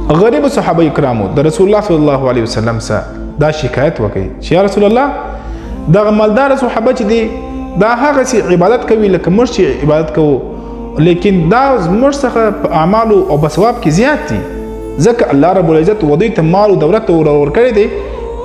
غریب صحابه کرامو د رسول الله صلی الله علیه وسلم سره دا شکایت وکړي چې یا رسول الله دغه مالدار صحابه چې دي دا هغه عبادت کوي لکه موږ چې عبادت کوو لیکن دا موږ څخه په اعمالو او په ثواب کې زیات دي ځکه الله رب العزت دوی ته مال او دولت ورکړی دی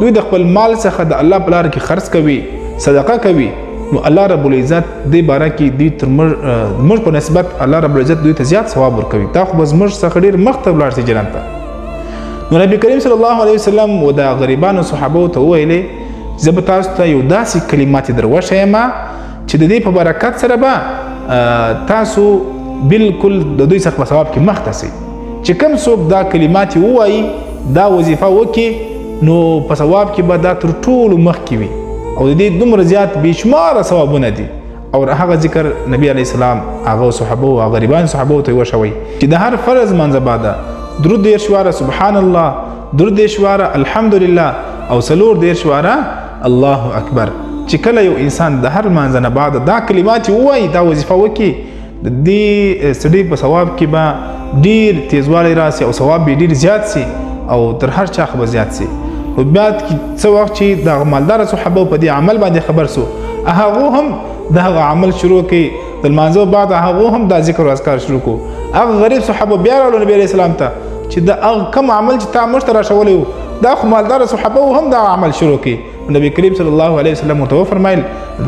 دوی د خپل مال څخه د الله په لاره کې خرڅ کوي صدقه کوي نو الله رب العزت دې باره کې دوی تر موږ په نسبت الله رب العزت دوی ته زیات ثواب ورکوي دا خو بس موږ څخه ډېر مخته ولاړ سي جنت ته نو نبی کریم صلی الله علیه وسلم و د غریبانو صحابو ته وویلې زه به تاسو ته یو داسې کلمات در وښیم چې د دې په برکت سره به تاسو بالکل د دوی څخه په ثواب کې مخته سئ چې کوم څوک دا کلمات ووایي دا وظیفه وکړي نو په ثواب کې به دا تر ټولو مخکې وي او د دې دومره زیات بېشماره ثوابونه دي او هغه ذکر نبی علیه السلام هغه صحابو او غریبان صحابو ته وښوئ چې د هر فرض منځه بعده درود 10 واره سبحان الله درود 10 واره الحمدلله او 4 واره الله اکبر چې کله یو انسان د هر منځه نه بعد دا کلمات ووایي دا وظیفه وکړي د دې سړي په ثواب کې به ډېر تیزوالی راسي او ثواب به ډېر زیات سي او تر هر چا به زیات سي خو بیا څه وخت چې د مالداره صحابو په دې عمل باندې خبر سو هغه هم د هغه عمل شروع کړي د لمانځه بعد هغه هم دا ذکر او اذکار شروع کړو هغه غریب صحابه بیا راغلو نبی علیه السلام ته چې د هغه کوم عمل چې تا موږ ته راښولی و دا خو مالداره صحابه هم دا عمل شروع کړي نبی کریم صلی الله علیه وسلم ورته وفرمیل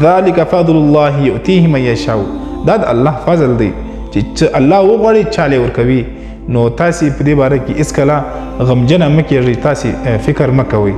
ذلک فضل الله یؤتیه من یشاء دا د الله فضل دی چې الله وغواړي چاله ورکوي نو تاسې په دې باره کې هېڅکله غمجنه مه کېږئ تاسې فکر مه کوئ